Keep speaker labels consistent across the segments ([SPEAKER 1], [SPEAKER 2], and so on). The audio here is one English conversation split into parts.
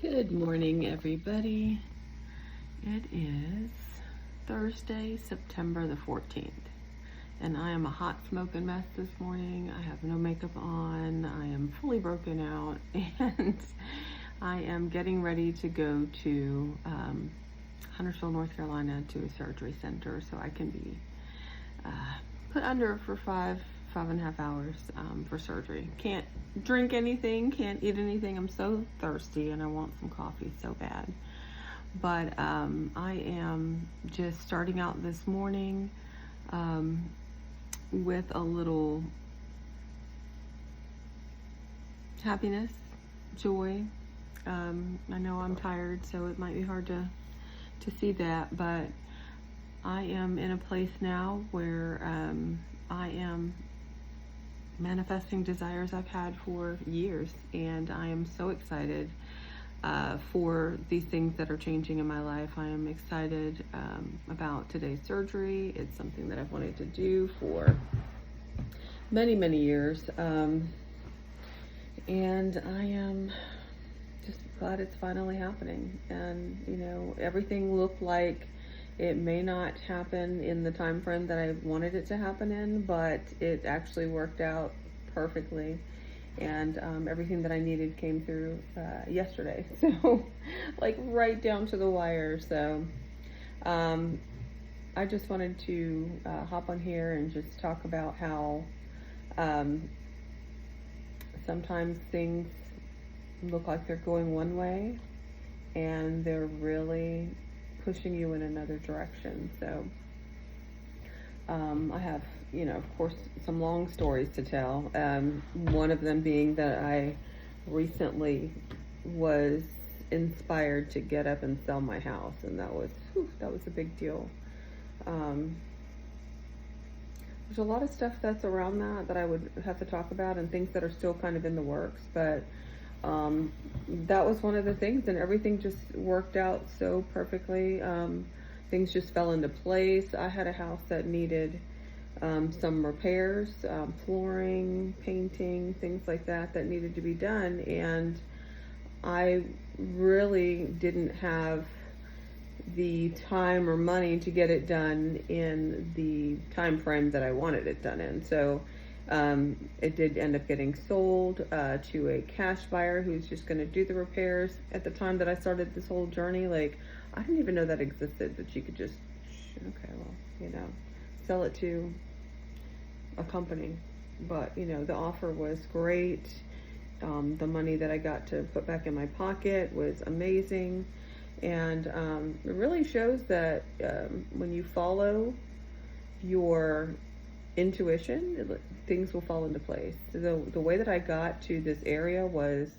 [SPEAKER 1] Good morning, everybody. It is Thursday, September the 14th, and I am a hot smoking mess this morning. I have no makeup on, I am fully broken out, and I am getting ready to go to Huntersville, North Carolina to a surgery center so I can be put under for 5.5 hours for surgery. Can't drink anything, can't eat anything. I'm so thirsty and I want some coffee so bad. But I am just starting out this morning with a little happiness, joy. I know I'm tired, so it might be hard to see that, but I am in a place now where I am manifesting desires I've had for years, and I am so excited for these things that are changing in my life. I am excited about today's surgery. It's something that I've wanted to do for many years, and I am just glad it's finally happening. And everything looked like it may not happen in the time frame that I wanted it to happen in, but it actually worked out perfectly. And everything that I needed came through yesterday. So, like right down to the wire. So, I just wanted to hop on here and just talk about how sometimes things look like they're going one way and they're really pushing you in another direction. So I have, of course, some long stories to tell. One of them being that I recently was inspired to get up and sell my house, and that was a big deal. There's a lot of stuff that's around that I would have to talk about, and things that are still kind of in the works, but that was one of the things, and everything just worked out so perfectly. Things just fell into place. I had a house that needed some repairs, flooring, painting, things like that needed to be done, and I really didn't have the time or money to get it done in the time frame that I wanted it done in. So it did end up getting sold to a cash buyer who's just going to do the repairs. At the time that I started this whole journey, like, I didn't even know that existed, that you could just, sell it to a company. But, the offer was great. The money that I got to put back in my pocket was amazing. And it really shows that when you follow your intuition, things will fall into place. The way that I got to this area was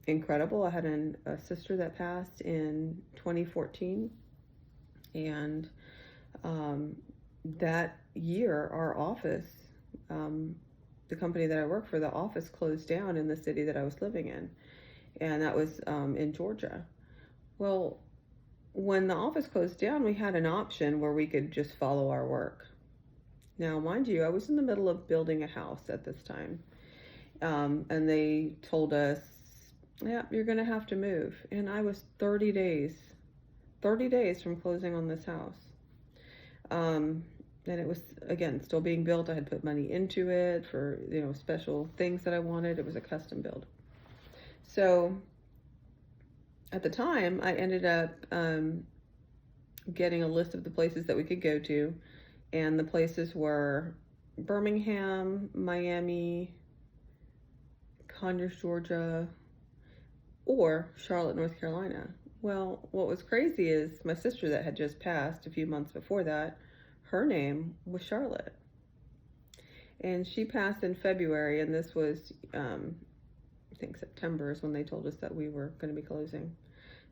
[SPEAKER 1] incredible. I had a sister that passed in 2014, and that year our office, the company that I work for, the office closed down in the city that I was living in, and that was in Georgia. Well, when the office closed down, we had an option where we could just follow our work. Now, mind you, I was in the middle of building a house at this time, and they told us, yeah, you're going to have to move. And I was 30 days from closing on this house. And it was, again, still being built. I had put money into it for, special things that I wanted. It was a custom build. So at the time, I ended up getting a list of the places that we could go to. And the places were Birmingham, Miami, Conyers, Georgia, or Charlotte, North Carolina. Well, what was crazy is my sister that had just passed a few months before that, her name was Charlotte. And she passed in February, and this was, I think September is when they told us that we were going to be closing.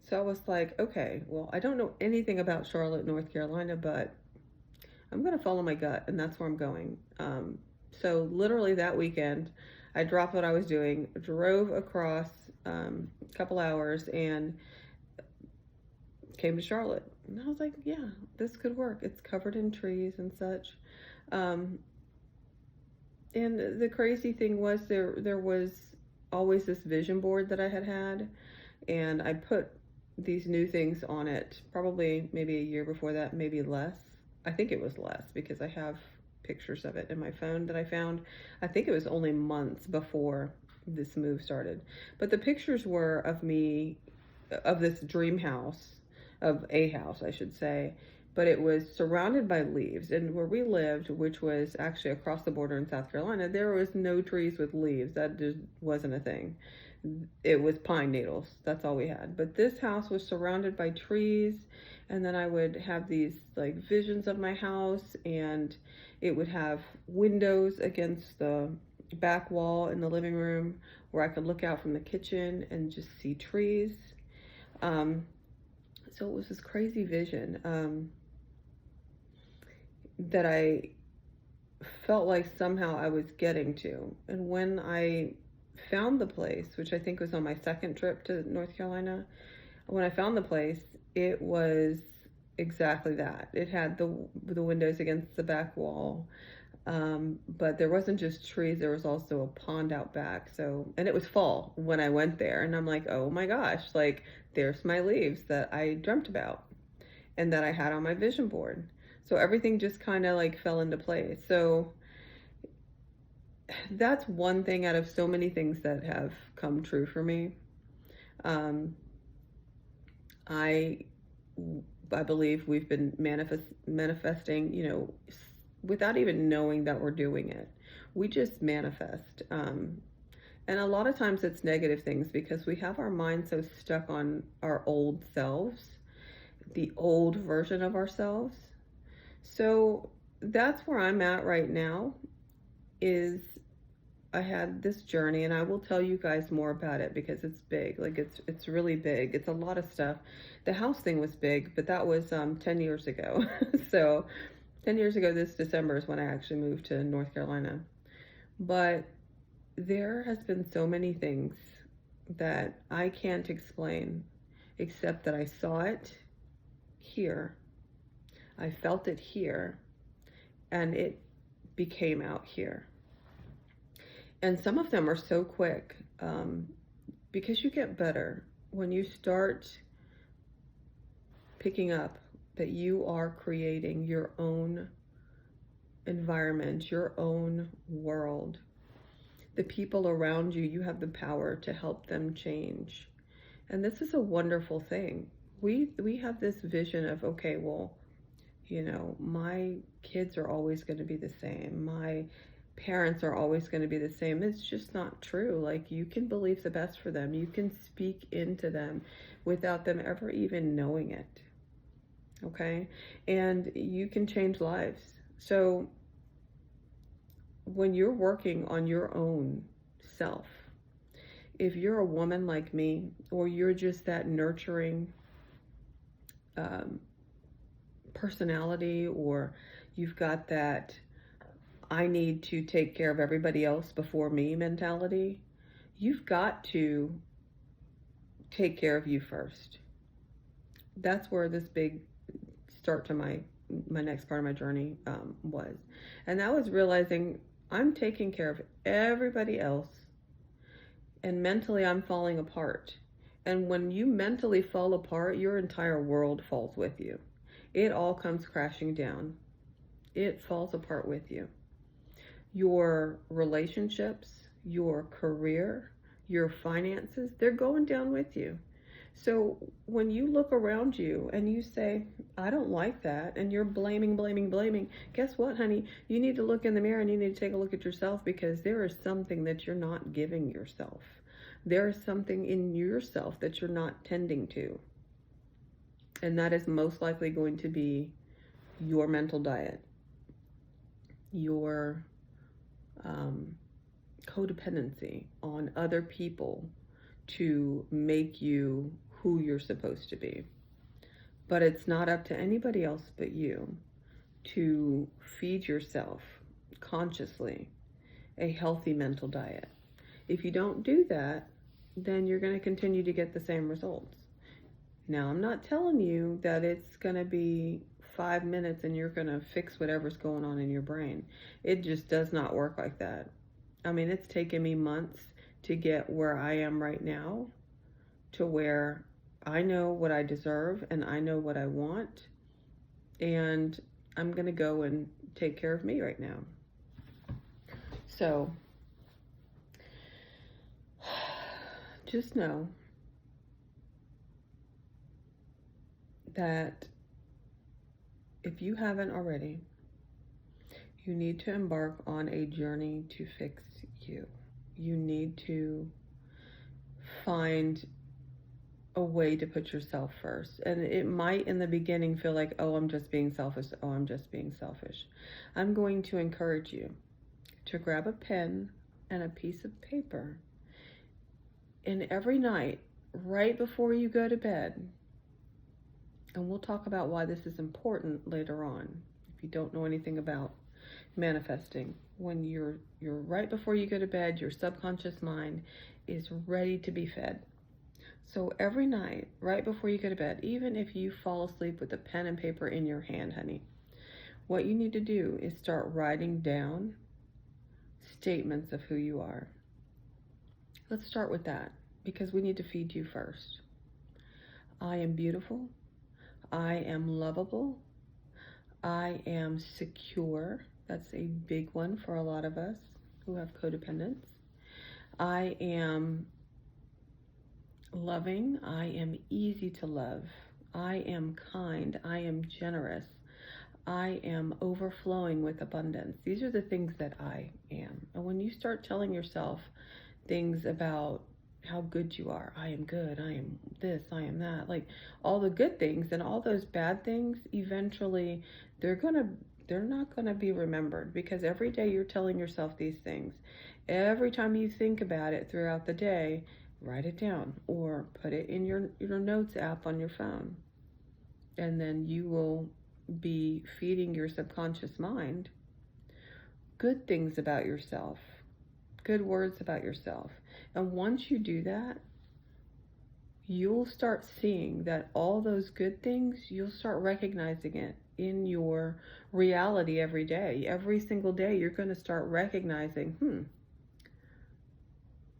[SPEAKER 1] So I was like, okay, well, I don't know anything about Charlotte, North Carolina, but I'm going to follow my gut, and that's where I'm going. So literally that weekend, I dropped what I was doing, drove across a couple hours, and came to Charlotte. And I was like, yeah, this could work. It's covered in trees and such. And the crazy thing was there was always this vision board that I had. and I put these new things on it probably maybe a year before that, maybe less. I think it was less because I have pictures of it in my phone that I found. I think it was only months before this move started. But the pictures were of me, of this dream house, of a house, I should say. But it was surrounded by leaves. And where we lived, which was actually across the border in South Carolina, there was no trees with leaves. That just wasn't a thing. It was pine needles. That's all we had. But this house was surrounded by trees. And then I would have these like visions of my house, and it would have windows against the back wall in the living room where I could look out from the kitchen and just see trees. So it was this crazy vision that I felt like somehow I was getting to. And when I found the place, which I think was on my second trip to North Carolina, when I found the place, it was exactly that. It had the windows against the back wall, but there wasn't just trees. There was also a pond out back. So, and it was fall when I went there, and I'm like, oh my gosh, like there's my leaves that I dreamt about and that I had on my vision board. So everything just kind of like fell into place. So that's one thing out of so many things that have come true for me. Um, I I believe we've been manifesting, without even knowing that we're doing it. We just manifest. And a lot of times it's negative things because we have our mind so stuck on our old selves, the old version of ourselves. So that's where I'm at right now, is I had this journey, and I will tell you guys more about it because it's big. Like it's really big. It's a lot of stuff. The house thing was big, but that was 10 years ago. So 10 years ago this December is when I actually moved to North Carolina. But there has been so many things that I can't explain except that I saw it here. I felt it here, and it became out here. And some of them are so quick, because you get better when you start picking up that you are creating your own environment, your own world. The people around you, you have the power to help them change. And this is a wonderful thing. We have this vision of, okay, well, my kids are always going to be the same. My parents are always going to be the same. It's just not true. Like, you can believe the best for them. You can speak into them without them ever even knowing it. Okay? And you can change lives. So when you're working on your own self, if you're a woman like me, or you're just that nurturing personality, or you've got that I need to take care of everybody else before me mentality, you've got to take care of you first. That's where this big start to my next part of my journey was. And that was realizing I'm taking care of everybody else, and mentally I'm falling apart. And when you mentally fall apart, your entire world falls with you. It all comes crashing down. It falls apart with you. Your relationships, your career, your finances, they're going down with you. So when you look around you and you say, I don't like that, and you're blaming, guess what, honey? You need to look in the mirror and you need to take a look at yourself, because there is something that you're not giving yourself. There is something in yourself that you're not tending to. And that is most likely going to be your mental diet, your codependency on other people to make you who you're supposed to be. But it's not up to anybody else but you to feed yourself consciously a healthy mental diet. If you don't do that, then you're going to continue to get the same results. Now, I'm not telling you that it's going to be 5 minutes and you're going to fix whatever's going on in your brain. It just does not work like that. I mean, it's taken me months to get where I am right now, to where I know what I deserve and I know what I want, and I'm going to go and take care of me right now. So just know that if you haven't already, you need to embark on a journey to fix you. You need to find a way to put yourself first. And it might in the beginning feel like, oh, I'm just being selfish. Oh, I'm just being selfish. I'm going to encourage you to grab a pen and a piece of paper. And every night, right before you go to bed, and we'll talk about why this is important later on, if you don't know anything about manifesting, when you're right before you go to bed, your subconscious mind is ready to be fed. So every night, right before you go to bed, even if you fall asleep with a pen and paper in your hand, honey, what you need to do is start writing down statements of who you are. Let's start with that, because we need to feed you first. I am beautiful. I am lovable. I am secure. That's a big one for a lot of us who have codependence. I am loving. I am easy to love. I am kind. I am generous. I am overflowing with abundance. These are the things that I am. And when you start telling yourself things about how good you are, I am good, I am this, I am that, like all the good things, and all those bad things, eventually they're not gonna be remembered, because every day you're telling yourself these things. Every time you think about it throughout the day, write it down or put it in your notes app on your phone. And then you will be feeding your subconscious mind good things about yourself, good words about yourself. And once you do that, you'll start seeing that all those good things, you'll start recognizing it in your reality every day. Every single day, you're going to start recognizing,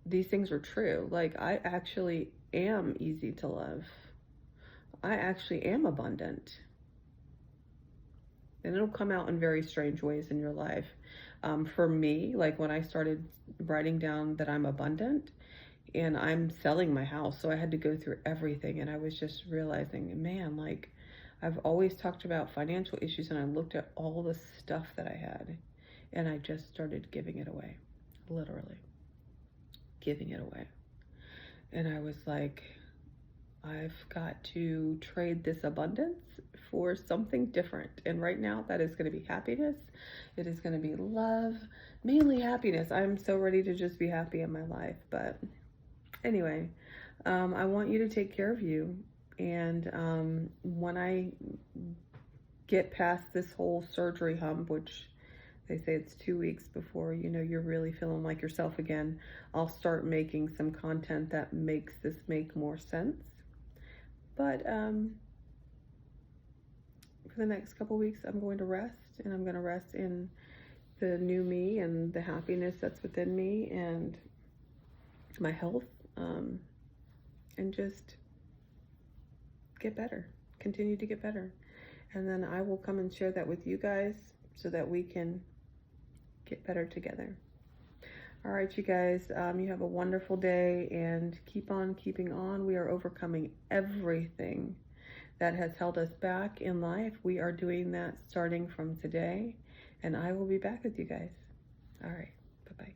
[SPEAKER 1] these things are true. Like, I actually am easy to love. I actually am abundant. And it'll come out in very strange ways in your life. For me, like when I started writing down that I'm abundant, and I'm selling my house, so I had to go through everything, and I was just realizing, man, like I've always talked about financial issues, and I looked at all the stuff that I had, and I just started giving it away, literally giving it away. And I was like, I've got to trade this abundance for something different. And right now, that is going to be happiness. It is going to be love, mainly happiness. I'm so ready to just be happy in my life. But anyway, I want you to take care of you. And when I get past this whole surgery hump, which they say it's 2 weeks before, you're really feeling like yourself again, I'll start making some content that makes this make more sense. But for the next couple weeks, I'm going to rest, and I'm going to rest in the new me and the happiness that's within me and my health, and just get better, continue to get better. And then I will come and share that with you guys so that we can get better together. All right, you guys, you have a wonderful day, and keep on keeping on. We are overcoming everything that has held us back in life. We are doing that starting from today, and I will be back with you guys. All right, bye-bye.